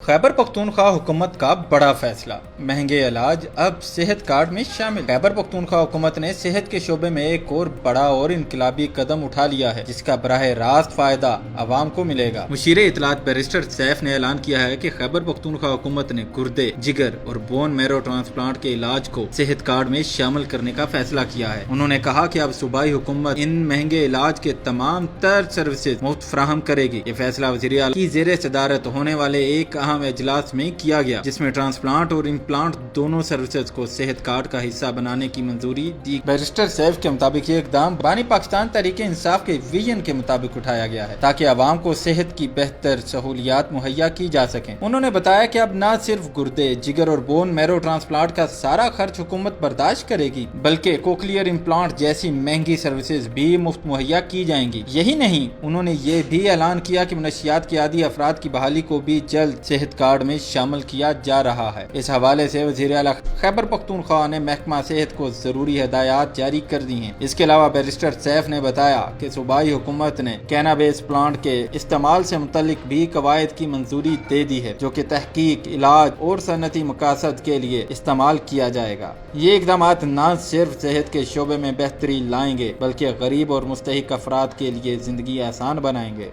خیبر پختونخوا حکومت کا بڑا فیصلہ، مہنگے علاج اب صحت کارڈ میں شامل۔ خیبر پختونخوا حکومت نے صحت کے شعبے میں ایک اور بڑا اور انقلابی قدم اٹھا لیا ہے، جس کا براہ راست فائدہ عوام کو ملے گا۔ مشیر اطلاعات بیرسٹر سیف نے اعلان کیا ہے کہ خیبر پختونخوا حکومت نے گردے، جگر اور بون میرو ٹرانسپلانٹ کے علاج کو صحت کارڈ میں شامل کرنے کا فیصلہ کیا ہے۔ انہوں نے کہا کہ اب صوبائی حکومت ان مہنگے علاج کے تمام تر سروسز مفت فراہم کرے گی۔ یہ فیصلہ وزیر اعلیٰ کی زیر صدارت ہونے والے ایک اہم اجلاس میں کیا گیا، جس میں ٹرانسپلانٹ اور امپلانٹ دونوں سروسز کو صحت کارڈ کا حصہ بنانے کی منظوری دی۔ بیرسٹر سیف کے مطابق یہ اقدام بانی پاکستان تحریک انصاف کے ویژن کے مطابق اٹھایا گیا ہے، تاکہ عوام کو صحت کی بہتر سہولیات مہیا کی جا سکیں۔ انہوں نے بتایا کہ اب نہ صرف گردے، جگر اور بون میرو ٹرانسپلانٹ کا سارا خرچ حکومت برداشت کرے گی، بلکہ کوکلیئر امپلانٹ جیسی مہنگی سروسز بھی مفت مہیا کی جائیں گی۔ یہی نہیں، انہوں نے یہ بھی اعلان کیا کہ منشیات کے عادی افراد کی بحالی کو بھی جلد صحت کارڈ میں شامل کیا جا رہا ہے۔ اس حوالے سے وزیر اعلیٰ خیبر پختونخوا نے محکمہ صحت کو ضروری ہدایات جاری کر دی ہیں۔ اس کے علاوہ بیرسٹر سیف نے بتایا کہ صوبائی حکومت نے کینابیس پلانٹ کے استعمال سے متعلق بھی قواعد کی منظوری دے دی ہے، جو کہ تحقیق، علاج اور صنعتی مقاصد کے لیے استعمال کیا جائے گا۔ یہ اقدامات نہ صرف صحت کے شعبے میں بہتری لائیں گے، بلکہ غریب اور مستحق افراد کے لیے زندگی آسان بنائیں گے۔